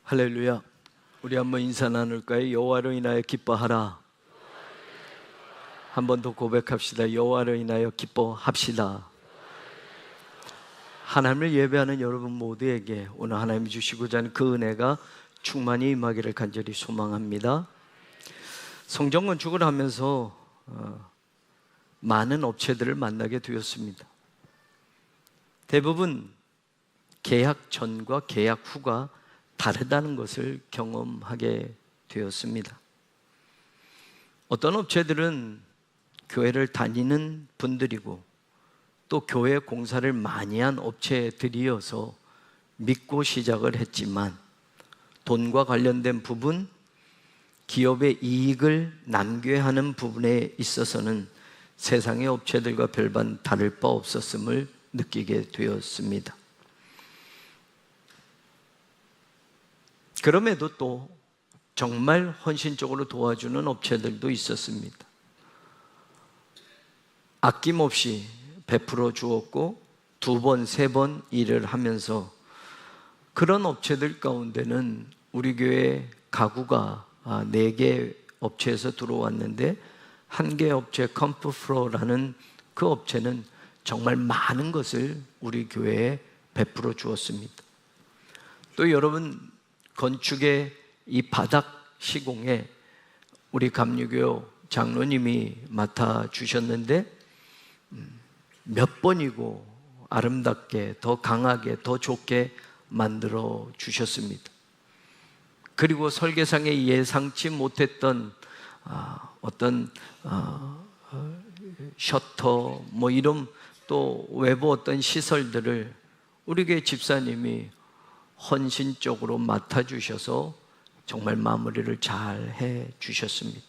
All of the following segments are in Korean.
할렐루야. 우리 한번 인사 나눌까요? 여호와로 인하여 기뻐하라. 한 번 더 고백합시다. 여호와로 인하여 기뻐합시다. 하나님을 예배하는 여러분 모두에게 오늘 하나님이 주시고자 하는 그 은혜가 충만히 임하기를 간절히 소망합니다. 성전 건축을 하면서 많은 업체들을 만나게 되었습니다. 대부분 계약 전과 계약 후가 다르다는 것을 경험하게 되었습니다. 어떤 업체들은 교회를 다니는 분들이고 또 교회 공사를 많이 한 업체들이어서 믿고 시작을 했지만 돈과 관련된 부분, 기업의 이익을 남겨야 하는 부분에 있어서는 세상의 업체들과 별반 다를 바 없었음을 느끼게 되었습니다. 그럼에도 또 정말 헌신적으로 도와주는 업체들도 있었습니다. 아낌없이 베풀어 주었고 두 번, 세 번 일을 하면서 그런 업체들 가운데는 우리 교회 가구가 4개 업체에서 들어왔는데 한 개 업체 컴프프로라는 그 업체는 정말 많은 것을 우리 교회에 베풀어 주었습니다. 또 여러분 건축의 이 바닥 시공에 우리 감리교 장로님이 맡아주셨는데 몇 번이고 아름답게 더 강하게 더 좋게 만들어 주셨습니다. 그리고 설계상에 예상치 못했던 어떤 셔터 이런 또 외부 어떤 시설들을 우리 교회 집사님이 헌신적으로 맡아주셔서 정말 마무리를 잘 해주셨습니다.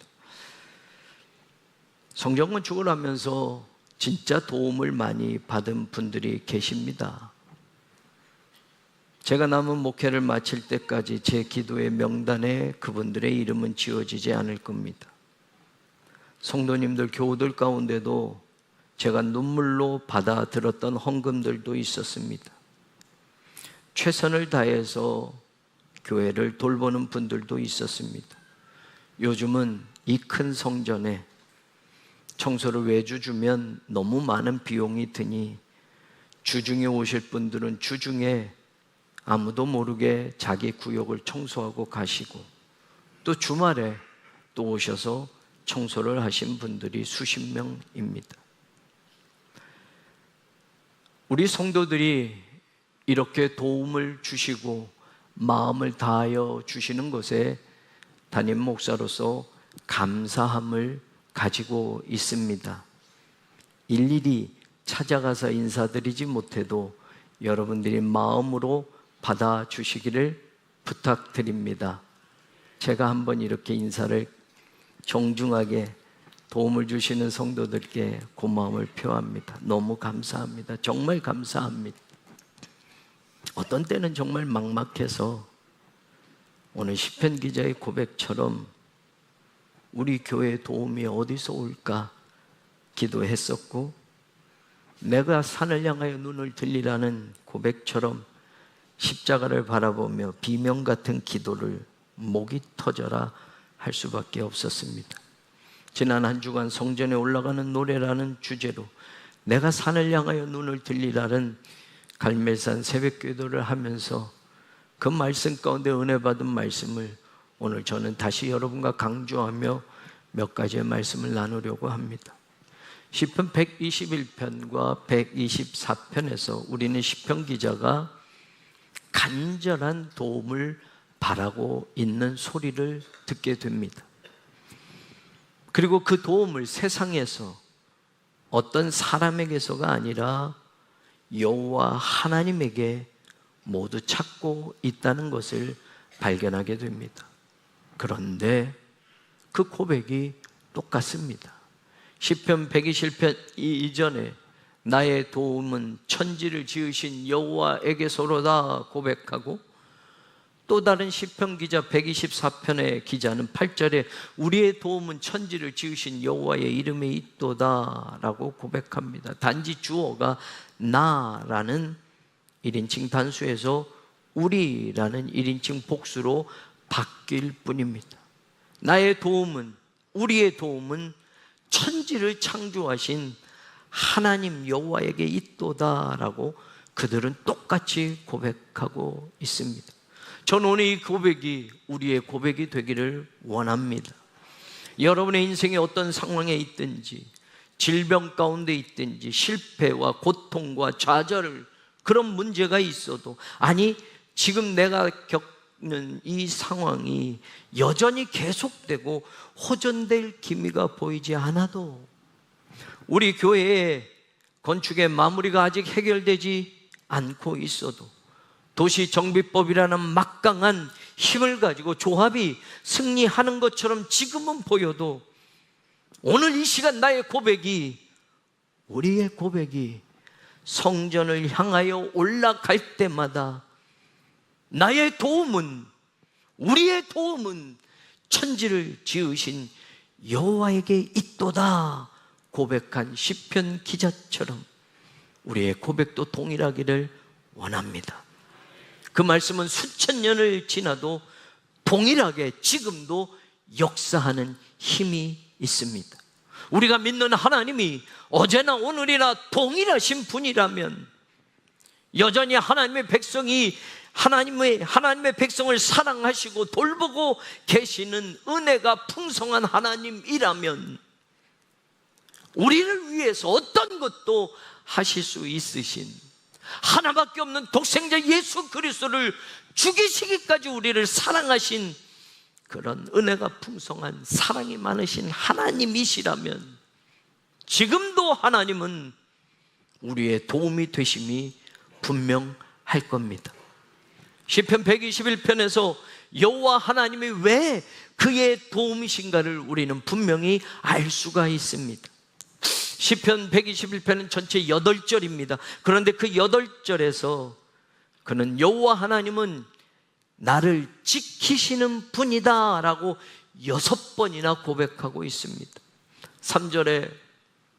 성전 건축을 하면서 진짜 도움을 많이 받은 분들이 계십니다. 제가 남은 목회를 마칠 때까지 제 기도의 명단에 그분들의 이름은 지워지지 않을 겁니다. 성도님들, 교우들 가운데도 제가 눈물로 받아들었던 헌금들도 있었습니다. 최선을 다해서 교회를 돌보는 분들도 있었습니다. 요즘은 이 큰 성전에 청소를 외주 주면 너무 많은 비용이 드니 주중에 오실 분들은 주중에 아무도 모르게 자기 구역을 청소하고 가시고 또 주말에 또 오셔서 청소를 하신 분들이 수십 명입니다. 우리 성도들이 이렇게 도움을 주시고 마음을 다하여 주시는 것에 담임 목사로서 감사함을 가지고 있습니다. 일일이 찾아가서 인사드리지 못해도 여러분들이 마음으로 받아주시기를 부탁드립니다. 제가 한번 이렇게 인사를 정중하게 도움을 주시는 성도들께 고마움을 표합니다. 너무 감사합니다. 정말 감사합니다. 어떤 때는 정말 막막해서 오늘 시편 기자의 고백처럼 우리 교회의 도움이 어디서 올까 기도했었고 내가 산을 향하여 눈을 들리라는 고백처럼 십자가를 바라보며 비명 같은 기도를 목이 터져라 할 수밖에 없었습니다. 지난 한 주간 성전에 올라가는 노래라는 주제로 내가 산을 향하여 눈을 들리라는 갈멜산 새벽기도를 하면서 그 말씀 가운데 은혜 받은 말씀을 오늘 저는 다시 여러분과 강조하며 몇 가지의 말씀을 나누려고 합니다. 시편 121편과 124편에서 우리는 시편 기자가 간절한 도움을 바라고 있는 소리를 듣게 됩니다. 그리고 그 도움을 세상에서 어떤 사람에게서가 아니라 여호와 하나님에게 모두 찾고 있다는 것을 발견하게 됩니다. 그런데 그 고백이 똑같습니다. 시편 121편 이전에 나의 도움은 천지를 지으신 여호와에게서로다 고백하고 또 다른 시편 기자 124편의 기자는 8절에 우리의 도움은 천지를 지으신 여호와의 이름에 있도다 라고 고백합니다. 단지 주어가 나라는 1인칭 단수에서 우리라는 1인칭 복수로 바뀔 뿐입니다. 나의 도움은, 우리의 도움은 천지를 창조하신 하나님 여호와에게 있도다라고 그들은 똑같이 고백하고 있습니다. 저는 오늘 이 고백이 우리의 고백이 되기를 원합니다. 여러분의 인생에 어떤 상황에 있든지, 질병 가운데 있든지, 실패와 고통과 좌절, 그런 문제가 있어도, 아니 지금 내가 겪는 이 상황이 여전히 계속되고 호전될 기미가 보이지 않아도, 우리 교회의 건축의 마무리가 아직 해결되지 않고 있어도, 도시 정비법이라는 막강한 힘을 가지고 조합이 승리하는 것처럼 지금은 보여도, 오늘 이 시간 나의 고백이, 우리의 고백이 성전을 향하여 올라갈 때마다 나의 도움은, 우리의 도움은 천지를 지으신 여호와에게 있도다 고백한 시편 기자처럼 우리의 고백도 동일하기를 원합니다. 그 말씀은 수천 년을 지나도 동일하게 지금도 역사하는 힘이 있습니다. 우리가 믿는 하나님이 어제나 오늘이나 동일하신 분이라면, 여전히 하나님의 백성이 하나님의 백성을 사랑하시고 돌보고 계시는 은혜가 풍성한 하나님이라면, 우리를 위해서 어떤 것도 하실 수 있으신, 하나밖에 없는 독생자 예수 그리스도를 죽이시기까지 우리를 사랑하신 그런 은혜가 풍성한, 사랑이 많으신 하나님이시라면, 지금도 하나님은 우리의 도움이 되심이 분명할 겁니다. 시편 121편에서 여호와 하나님이 왜 그의 도움이신가를 우리는 분명히 알 수가 있습니다. 시편 121편은 전체 8절입니다. 그런데 그 8절에서 그는 여호와 하나님은 나를 지키시는 분이다 라고 6번이나 고백하고 있습니다. 3절에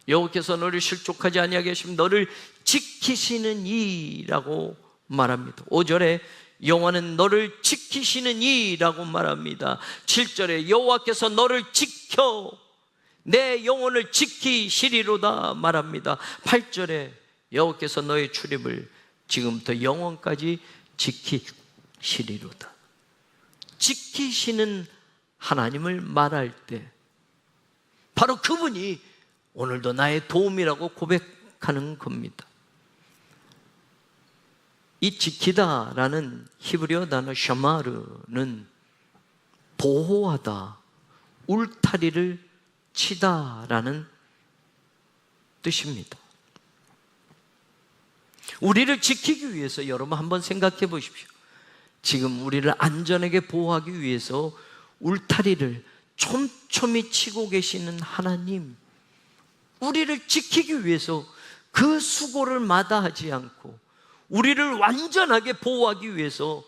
여호와께서 너를 실족하지 아니하게 하시면 너를 지키시는 이라고 말합니다. 5절에 여호와는 너를 지키시는 이라고 말합니다. 7절에 여호와께서 너를 지켜 내 영혼을 지키시리로다 말합니다. 8절에 여호와께서 너의 출입을 지금부터 영원까지 지키시리로다. 지키시는 하나님을 말할 때 바로 그분이 오늘도 나의 도움이라고 고백하는 겁니다. 이 지키다라는 히브리어 단어 샤마르는 보호하다, 울타리를 치다라는 뜻입니다. 우리를 지키기 위해서, 여러분 한번 생각해 보십시오. 지금 우리를 안전하게 보호하기 위해서 울타리를 촘촘히 치고 계시는 하나님, 우리를 지키기 위해서 그 수고를 마다하지 않고 우리를 완전하게 보호하기 위해서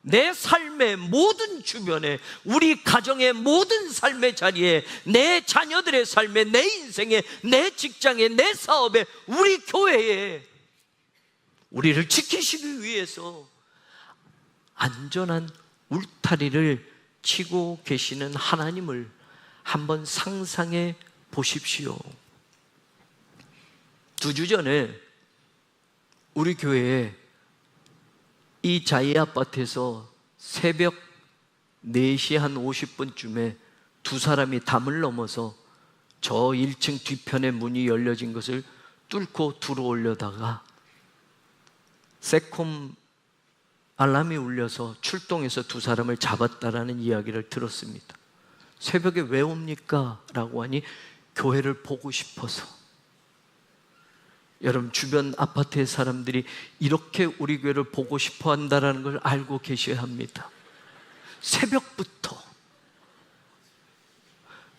내 삶의 모든 주변에, 우리 가정의 모든 삶의 자리에, 내 자녀들의 삶에, 내 인생에, 내 직장에, 내 사업에, 우리 교회에 우리를 지키시기 위해서 안전한 울타리를 치고 계시는 하나님을 한번 상상해 보십시오. 2주 전에 우리 교회에 이 자이 아파트에서 새벽 4시 한 50분쯤에 두 사람이 담을 넘어서 저 1층 뒤편에 문이 열려진 것을 뚫고 들어오려다가 새콤 알람이 울려서 출동해서 두 사람을 잡았다라는 이야기를 들었습니다. 새벽에 왜 옵니까? 라고 하니 교회를 보고 싶어서. 여러분, 주변 아파트의 사람들이 이렇게 우리 교회를 보고 싶어 한다는 걸 알고 계셔야 합니다. 새벽부터,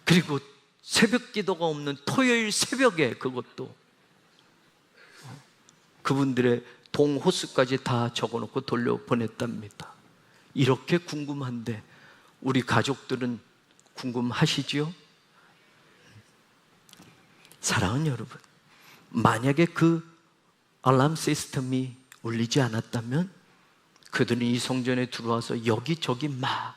그리고 새벽 기도가 없는 토요일 새벽에, 그것도 그분들의 동호수까지 다 적어놓고 돌려보냈답니다. 이렇게 궁금한데 우리 가족들은 궁금하시지요? 사랑하는 여러분, 만약에 그 알람 시스템이 울리지 않았다면 그들은 이 성전에 들어와서 여기저기 막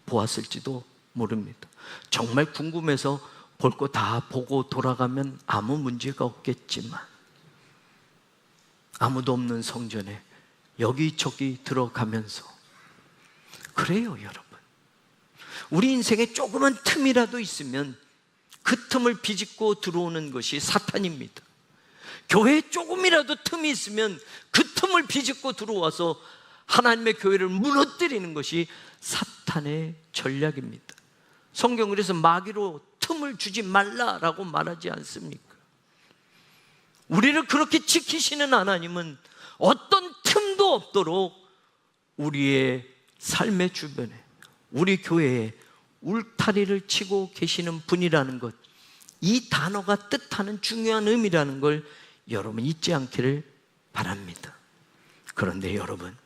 보았을지도 모릅니다. 정말 궁금해서 볼 거 다 보고 돌아가면 아무 문제가 없겠지만, 아무도 없는 성전에 여기저기 들어가면서, 그래요 여러분, 우리 인생에 조그만 틈이라도 있으면 그 틈을 비집고 들어오는 것이 사탄입니다. 교회에 조금이라도 틈이 있으면 그 틈을 비집고 들어와서 하나님의 교회를 무너뜨리는 것이 사탄의 전략입니다. 성경은 그래서 마귀로 틈을 주지 말라라고 말하지 않습니까? 우리를 그렇게 지키시는 하나님은 어떤 틈도 없도록 우리의 삶의 주변에, 우리 교회에 울타리를 치고 계시는 분이라는 것, 이 단어가 뜻하는 중요한 의미라는 걸 여러분 잊지 않기를 바랍니다. 그런데 여러분,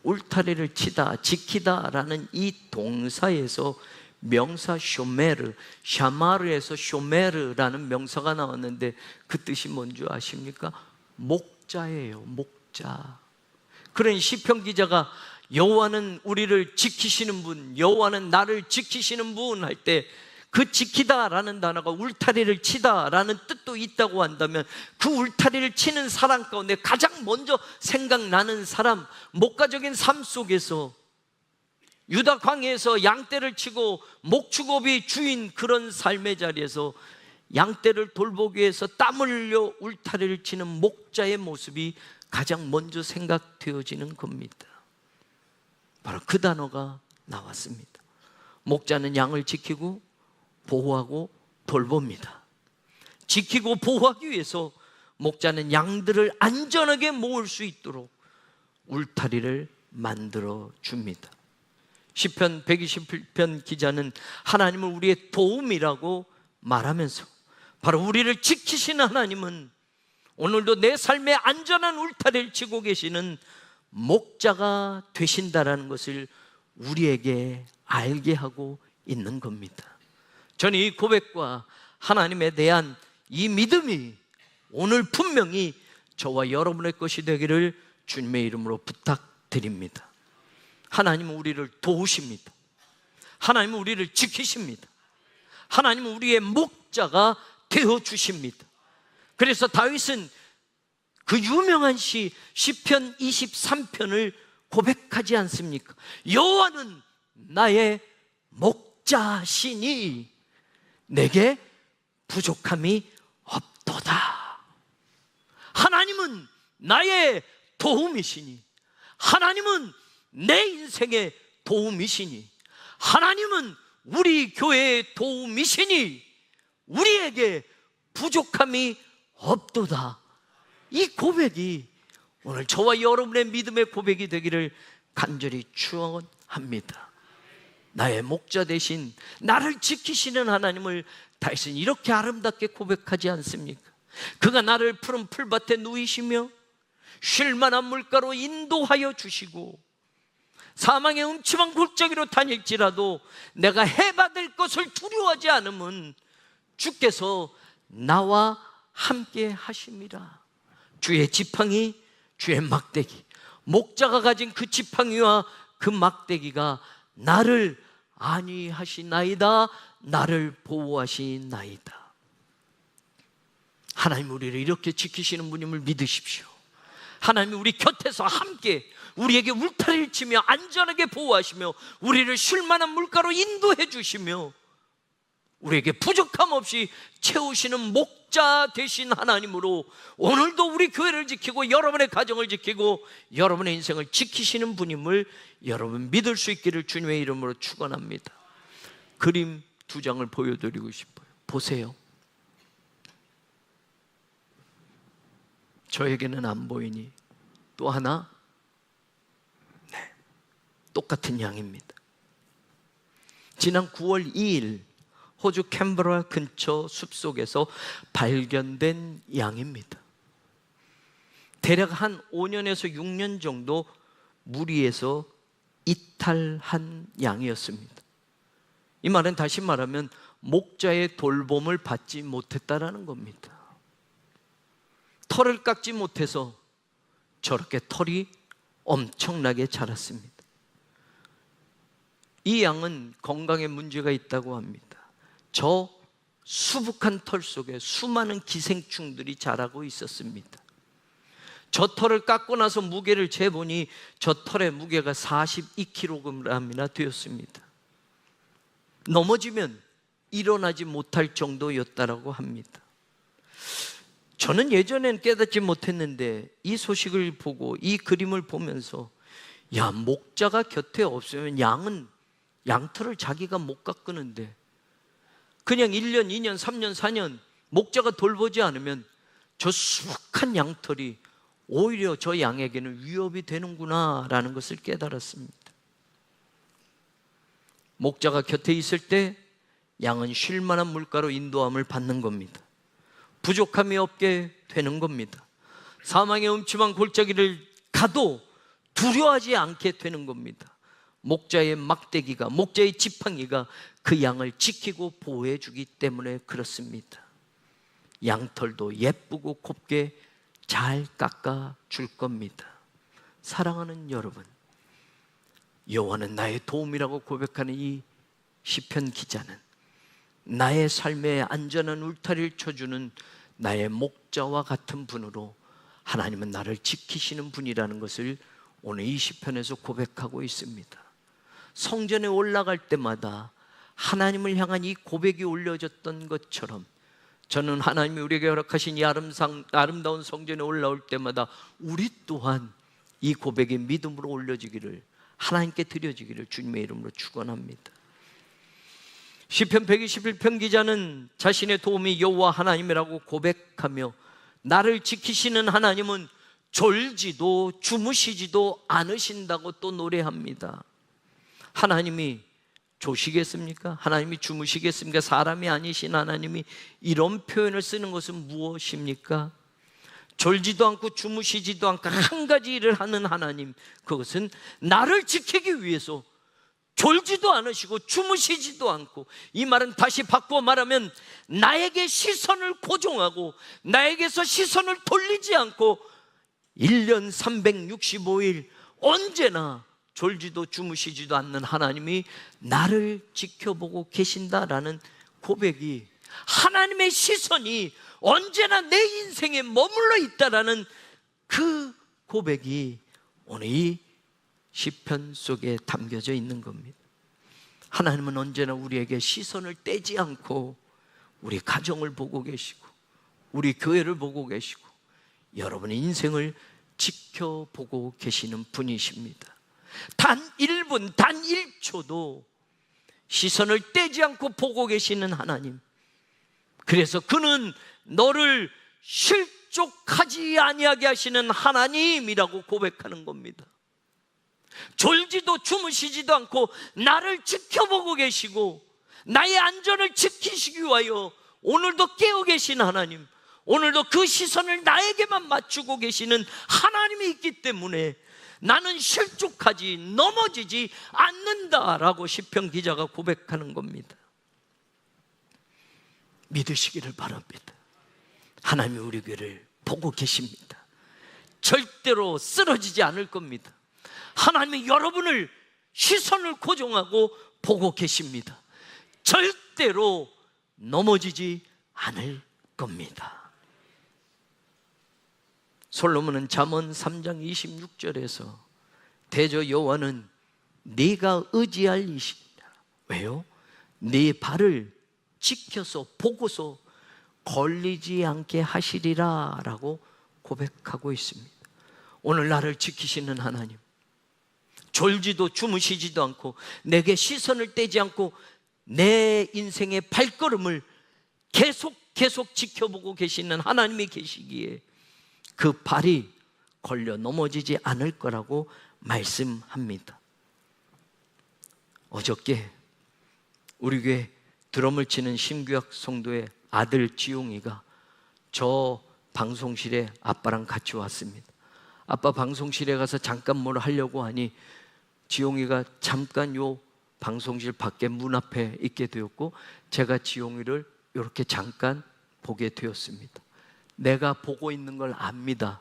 울타리를 치다, 지키다라는 이 동사에서 명사 쇼메르, 샤마르에서 쇼메르라는 명사가 나왔는데 그 뜻이 뭔지 아십니까? 목자예요, 목자. 그런 시편 기자가 여호와는 우리를 지키시는 분, 여호와는 나를 지키시는 분 할 때 그 지키다라는 단어가 울타리를 치다라는 뜻도 있다고 한다면, 그 울타리를 치는 사람 가운데 가장 먼저 생각나는 사람, 목가적인 삶 속에서 유다 광야에서 양떼를 치고 목축업이 주인 그런 삶의 자리에서 양떼를 돌보기 위해서 땀 흘려 울타리를 치는 목자의 모습이 가장 먼저 생각되어지는 겁니다. 바로 그 단어가 나왔습니다. 목자는 양을 지키고 보호하고 돌봅니다. 지키고 보호하기 위해서 목자는 양들을 안전하게 모을 수 있도록 울타리를 만들어 줍니다. 시편 121편 기자는 하나님을 우리의 도움이라고 말하면서, 바로 우리를 지키시는 하나님은 오늘도 내 삶에 안전한 울타리를 치고 계시는 목자가 되신다라는 것을 우리에게 알게 하고 있는 겁니다. 저는 이 고백과 하나님에 대한 이 믿음이 오늘 분명히 저와 여러분의 것이 되기를 주님의 이름으로 부탁드립니다. 하나님은 우리를 도우십니다. 하나님은 우리를 지키십니다. 하나님은 우리의 목자가 되어주십니다. 그래서 다윗은 그 유명한 시편 23편을 고백하지 않습니까? 여호와는 나의 목자시니 내게 부족함이 없도다. 하나님은 나의 도움이시니, 하나님은 내 인생의 도움이시니, 하나님은 우리 교회의 도움이시니 우리에게 부족함이 없도다. 이 고백이 오늘 저와 여러분의 믿음의 고백이 되기를 간절히 축원합니다. 나의 목자 대신 나를 지키시는 하나님을 다윗은 이렇게 아름답게 고백하지 않습니까? 그가 나를 푸른 풀밭에 누이시며 쉴 만한 물가로 인도하여 주시고, 사망의 음침한 골짜기로 다닐지라도 내가 해받을 것을 두려워하지 않으면 주께서 나와 함께 하심이라. 주의 지팡이, 주의 막대기, 목자가 가진 그 지팡이와 그 막대기가 나를 안위하시나이다, 나를 보호하시나이다. 하나님 우리를 이렇게 지키시는 분임을 믿으십시오. 하나님이 우리 곁에서 함께 우리에게 울타리를 치며 안전하게 보호하시며 우리를 쉴 만한 물가로 인도해 주시며 우리에게 부족함 없이 채우시는 목자 되신 하나님으로 오늘도 우리 교회를 지키고 여러분의 가정을 지키고 여러분의 인생을 지키시는 분임을 여러분 믿을 수 있기를 주님의 이름으로 축원합니다. 그림 2장을 보여드리고 싶어요. 보세요. 저에게는 안 보이니 또 하나, 똑같은 양입니다. 지난 9월 2일 호주 캔버라 근처 숲속에서 발견된 양입니다. 대략 한 5년에서 6년 정도 무리에서 이탈한 양이었습니다. 이 말은 다시 말하면 목자의 돌봄을 받지 못했다라는 겁니다. 털을 깎지 못해서 저렇게 털이 엄청나게 자랐습니다. 이 양은 건강에 문제가 있다고 합니다. 저 수북한 털 속에 수많은 기생충들이 자라고 있었습니다. 저 털을 깎고 나서 무게를 재보니 저 털의 무게가 42kg이나 되었습니다. 넘어지면 일어나지 못할 정도였다고 합니다. 저는 예전엔 깨닫지 못했는데 이 소식을 보고 이 그림을 보면서, 야, 목자가 곁에 없으면 양은 양털을 자기가 못 깎는데 그냥 1년, 2년, 3년, 4년 목자가 돌보지 않으면 저 수북한 양털이 오히려 저 양에게는 위협이 되는구나 라는 것을 깨달았습니다. 목자가 곁에 있을 때 양은 쉴만한 물가로 인도함을 받는 겁니다. 부족함이 없게 되는 겁니다. 사망의 음침한 골짜기를 가도 두려워하지 않게 되는 겁니다. 목자의 막대기가, 목자의 지팡이가 그 양을 지키고 보호해 주기 때문에 그렇습니다. 양털도 예쁘고 곱게 잘 깎아 줄 겁니다. 사랑하는 여러분, 여호와는 나의 도움이라고 고백하는 이 시편 기자는 나의 삶에 안전한 울타리를 쳐주는 나의 목자와 같은 분으로 하나님은 나를 지키시는 분이라는 것을 오늘 이 시편에서 고백하고 있습니다. 성전에 올라갈 때마다 하나님을 향한 이 고백이 올려졌던 것처럼 저는 하나님이 우리에게 허락하신 이 아름다운 성전에 올라올 때마다 우리 또한 이 고백이 믿음으로 올려지기를, 하나님께 드려지기를 주님의 이름으로 축원합니다. 시편 121편 기자는 자신의 도움이 여호와 하나님이라고 고백하며 나를 지키시는 하나님은 졸지도 주무시지도 않으신다고 또 노래합니다. 하나님이 조시겠습니까? 하나님이 주무시겠습니까? 사람이 아니신 하나님이 이런 표현을 쓰는 것은 무엇입니까? 졸지도 않고 주무시지도 않고 한 가지 일을 하는 하나님, 그것은 나를 지키기 위해서 졸지도 않으시고 주무시지도 않고, 이 말은 다시 바꾸어 말하면 나에게 시선을 고정하고 나에게서 시선을 돌리지 않고 1년 365일 언제나 졸지도 주무시지도 않는 하나님이 나를 지켜보고 계신다라는 고백이, 하나님의 시선이 언제나 내 인생에 머물러 있다라는 그 고백이 오늘 이 시편 속에 담겨져 있는 겁니다. 하나님은 언제나 우리에게 시선을 떼지 않고 우리 가정을 보고 계시고 우리 교회를 보고 계시고 여러분의 인생을 지켜보고 계시는 분이십니다. 단 1분, 단 1초도 시선을 떼지 않고 보고 계시는 하나님, 그래서 그는 너를 실족하지 아니하게 하시는 하나님이라고 고백하는 겁니다. 졸지도 주무시지도 않고 나를 지켜보고 계시고 나의 안전을 지키시기 위하여 오늘도 깨어 계신 하나님, 오늘도 그 시선을 나에게만 맞추고 계시는 하나님이 있기 때문에 나는 실족하지, 넘어지지 않는다라고 시편 기자가 고백하는 겁니다. 믿으시기를 바랍니다. 하나님이 우리 교회를 보고 계십니다. 절대로 쓰러지지 않을 겁니다. 하나님이 여러분을 시선을 고정하고 보고 계십니다. 절대로 넘어지지 않을 겁니다. 솔로몬은 잠언 3장 26절에서 대저 여호와는 네가 의지할 이시라. 왜요? 네 발을 지켜서 보고서 걸리지 않게 하시리라 라고 고백하고 있습니다. 오늘 나를 지키시는 하나님, 졸지도 주무시지도 않고 내게 시선을 떼지 않고 내 인생의 발걸음을 계속 지켜보고 계시는 하나님이 계시기에 그 발이 걸려 넘어지지 않을 거라고 말씀합니다. 어저께 우리 교회 드럼을 치는 심규학 성도의 아들 지용이가 저 방송실에 아빠랑 같이 왔습니다. 아빠 방송실에 가서 잠깐 뭘 하려고 하니 지용이가 잠깐 요 방송실 밖에 문 앞에 있게 되었고 제가 지용이를 이렇게 잠깐 보게 되었습니다. 내가 보고 있는 걸 압니다.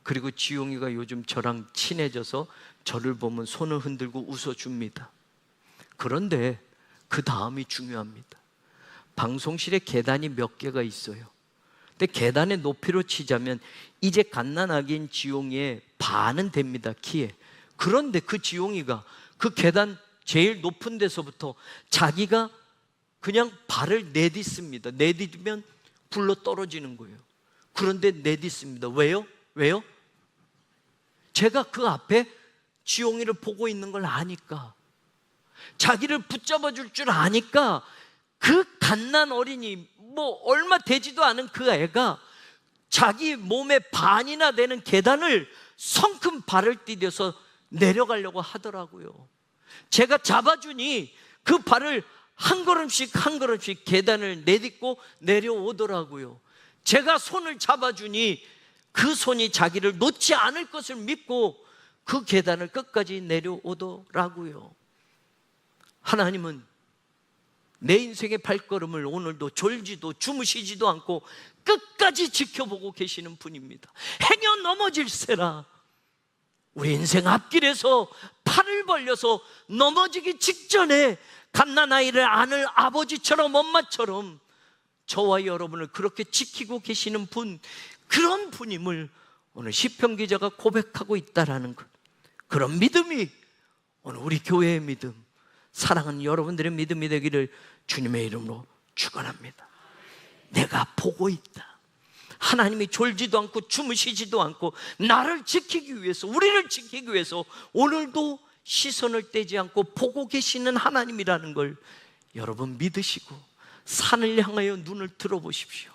그리고 지용이가 요즘 저랑 친해져서 저를 보면 손을 흔들고 웃어줍니다. 그런데 그 다음이 중요합니다. 방송실에 계단이 몇 개가 있어요. 근데 계단의 높이로 치자면 이제 갓난아기인 지용이의 반은 됩니다, 키에. 그런데 그 지용이가 그 계단 제일 높은 데서부터 자기가 그냥 발을 내딛습니다. 내딛으면 굴러 떨어지는 거예요. 그런데 내딛습니다. 왜요? 왜요? 제가 그 앞에 지용이를 보고 있는 걸 아니까, 자기를 붙잡아 줄 줄 아니까 그 갓난 어린이, 얼마 되지도 않은 그 애가 자기 몸의 반이나 되는 계단을 성큼 발을 디뎌서 내려가려고 하더라고요. 제가 잡아주니 그 발을 한 걸음씩 한 걸음씩 계단을 내딛고 내려오더라고요. 제가 손을 잡아주니 그 손이 자기를 놓지 않을 것을 믿고 그 계단을 끝까지 내려오더라고요. 하나님은 내 인생의 발걸음을 오늘도 졸지도 주무시지도 않고 끝까지 지켜보고 계시는 분입니다. 행여 넘어질세라. 우리 인생 앞길에서 팔을 벌려서 넘어지기 직전에 갓난아이를 안을 아버지처럼 엄마처럼 저와 여러분을 그렇게 지키고 계시는 분, 그런 분임을 오늘 시편 기자가 고백하고 있다라는 것, 그런 믿음이 오늘 우리 교회의 믿음, 사랑하는 여러분들의 믿음이 되기를 주님의 이름으로 축원합니다. 내가 보고 있다. 하나님이 졸지도 않고 주무시지도 않고 나를 지키기 위해서, 우리를 지키기 위해서 오늘도 시선을 떼지 않고 보고 계시는 하나님이라는 걸 여러분 믿으시고 산을 향하여 눈을 들어보십시오.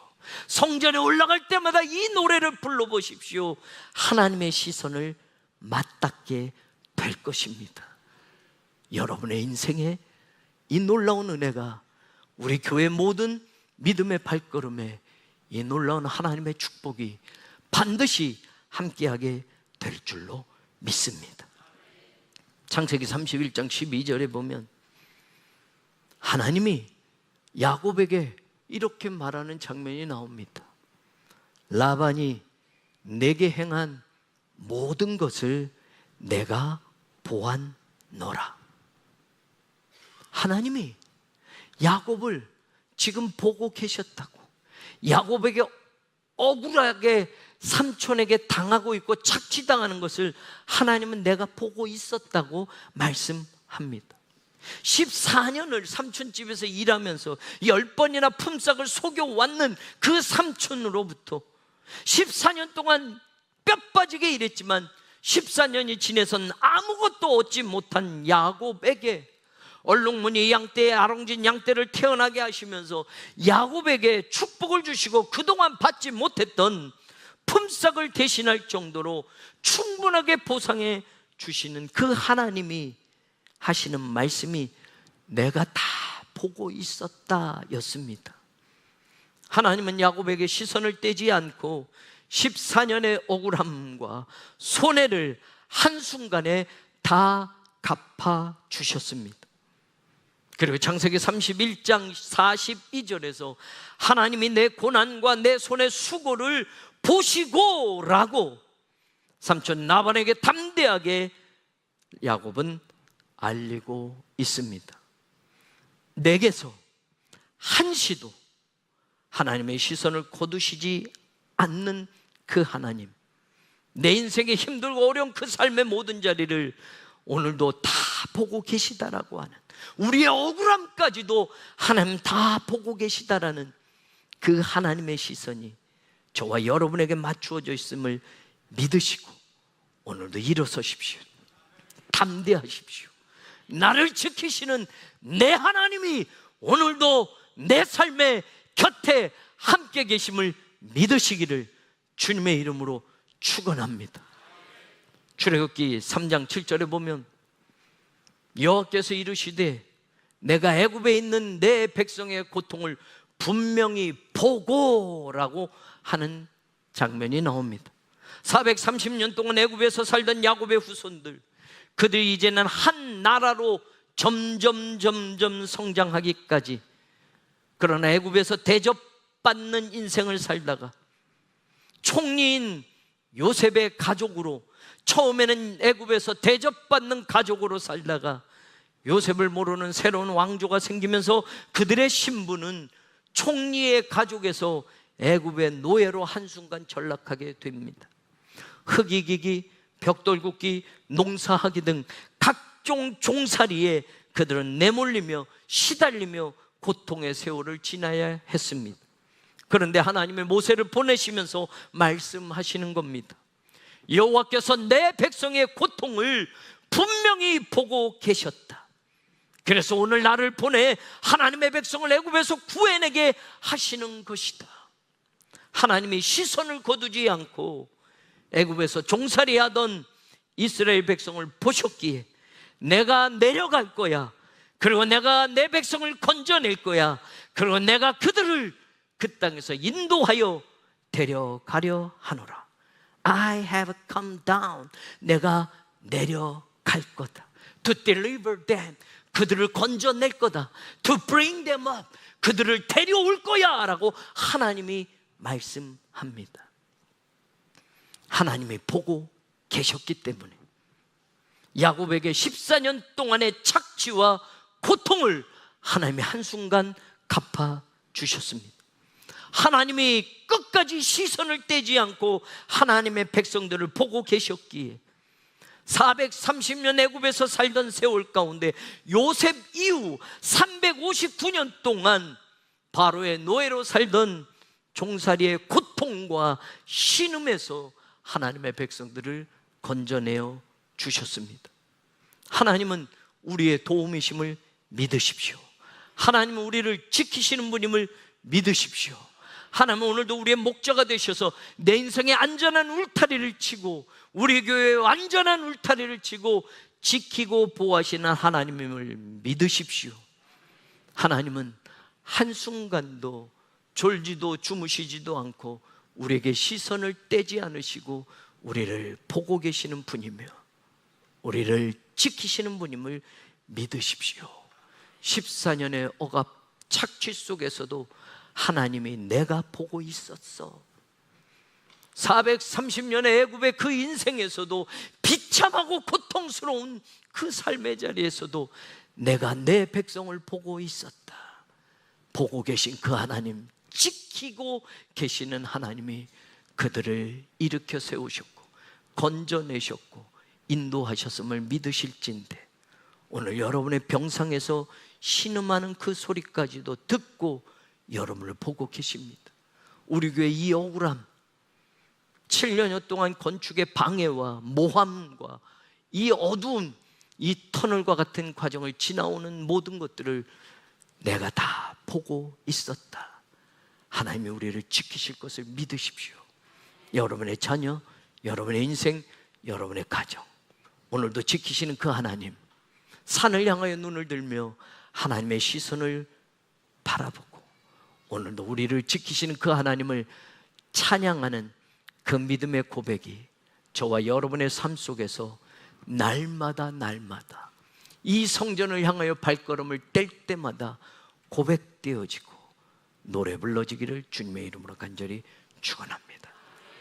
성전에 올라갈 때마다 이 노래를 불러보십시오. 하나님의 시선을 맞닿게 될 것입니다. 여러분의 인생에 이 놀라운 은혜가 우리 교회 모든 믿음의 발걸음에 이 놀라운 하나님의 축복이 반드시 함께하게 될 줄로 믿습니다. 창세기 31장 12절에 보면 하나님이 야곱에게 이렇게 말하는 장면이 나옵니다. 라반이 내게 행한 모든 것을 내가 보았노라. 하나님이 야곱을 지금 보고 계셨다고, 야곱에게 억울하게 삼촌에게 당하고 있고 착취당하는 것을 하나님은 내가 보고 있었다고 말씀합니다. 14년을 삼촌집에서 일하면서 10번이나 품삯을 속여왔는 그 삼촌으로부터 14년 동안 뼈 빠지게 일했지만 14년이 지내선 아무것도 얻지 못한 야곱에게 얼룩무늬 양떼의 아롱진 양떼를 태어나게 하시면서 야곱에게 축복을 주시고 그동안 받지 못했던 품삯을 대신할 정도로 충분하게 보상해 주시는 그 하나님이 하시는 말씀이 내가 다 보고 있었다 였습니다. 하나님은 야곱에게 시선을 떼지 않고 14년의 억울함과 손해를 한순간에 다 갚아 주셨습니다. 그리고 창세기 31장 42절에서 하나님이 내 고난과 내 손의 수고를 보시고 라고 삼촌 라반에게 담대하게 야곱은 알리고 있습니다. 내게서 한시도 하나님의 시선을 거두시지 않는 그 하나님, 내 인생의 힘들고 어려운 그 삶의 모든 자리를 오늘도 다 보고 계시다라고 하는, 우리의 억울함까지도 하나님 다 보고 계시다라는 그 하나님의 시선이 저와 여러분에게 맞추어져 있음을 믿으시고 오늘도 일어서십시오. 담대하십시오. 나를 지키시는 내 하나님이 오늘도 내 삶의 곁에 함께 계심을 믿으시기를 주님의 이름으로 축원합니다. 출애굽기 3장 7절에 보면 여호와께서 이르시되 내가 애굽에 있는 내 백성의 고통을 분명히 보고라고 하는 장면이 나옵니다. 430년 동안 애굽에서 살던 야곱의 후손들, 그들이 이제는 한 나라로 점점 성장하기까지, 그러나 애굽에서 대접받는 인생을 살다가 총리인 요셉의 가족으로, 처음에는 애굽에서 대접받는 가족으로 살다가 요셉을 모르는 새로운 왕조가 생기면서 그들의 신분은 총리의 가족에서 애굽의 노예로 한순간 전락하게 됩니다. 흙이기기, 벽돌 굽기, 농사하기 등 각종 종살이에 그들은 내몰리며 시달리며 고통의 세월을 지나야 했습니다. 그런데 하나님의 모세를 보내시면서 말씀하시는 겁니다. 여호와께서 내 백성의 고통을 분명히 보고 계셨다. 그래서 오늘 나를 보내 하나님의 백성을 애굽에서 구해내게 하시는 것이다. 하나님이 시선을 거두지 않고 애굽에서 종살이하던 이스라엘 백성을 보셨기에 내가 내려갈 거야, 그리고 내가 내 백성을 건져낼 거야, 그리고 내가 그들을 그 땅에서 인도하여 데려가려 하노라. I have come down. 내가 내려갈 거다. To deliver them. 그들을 건져낼 거다. To bring them up. 그들을 데려올 거야 라고 하나님이 말씀합니다. 하나님이 보고 계셨기 때문에 야곱에게 14년 동안의 착취와 고통을 하나님이 한순간 갚아주셨습니다. 하나님이 끝까지 시선을 떼지 않고 하나님의 백성들을 보고 계셨기에 430년 애굽에서 살던 세월 가운데 요셉 이후 359년 동안 바로의 노예로 살던 종살이의 고통과 신음에서 하나님의 백성들을 건져내어 주셨습니다. 하나님은 우리의 도움이심을 믿으십시오. 하나님은 우리를 지키시는 분임을 믿으십시오. 하나님은 오늘도 우리의 목자가 되셔서 내 인생에 안전한 울타리를 치고 우리 교회에 안전한 울타리를 치고 지키고 보호하시는 하나님임을 믿으십시오. 하나님은 한순간도 졸지도 주무시지도 않고 우리에게 시선을 떼지 않으시고 우리를 보고 계시는 분이며 우리를 지키시는 분임을 믿으십시오. 14년의 억압 착취 속에서도 하나님이 내가 보고 있었어. 430년의 애굽의 그 인생에서도 비참하고 고통스러운 그 삶의 자리에서도 내가 내 백성을 보고 있었다. 보고 계신 그 하나님, 지키고 계시는 하나님이 그들을 일으켜 세우셨고 건져내셨고 인도하셨음을 믿으실진데 오늘 여러분의 병상에서 신음하는 그 소리까지도 듣고 여러분을 보고 계십니다. 우리 교회 이 억울함, 7년여 동안 건축의 방해와 모함과 이 어두운 이 터널과 같은 과정을 지나오는 모든 것들을 내가 다 보고 있었다. 하나님이 우리를 지키실 것을 믿으십시오. 여러분의 자녀, 여러분의 인생, 여러분의 가정, 오늘도 지키시는 그 하나님, 산을 향하여 눈을 들며 하나님의 시선을 바라보고 오늘도 우리를 지키시는 그 하나님을 찬양하는 그 믿음의 고백이 저와 여러분의 삶 속에서 날마다 이 성전을 향하여 발걸음을 뗄 때마다 고백되어지고 노래 불러지기를 주님의 이름으로 간절히 축원합니다.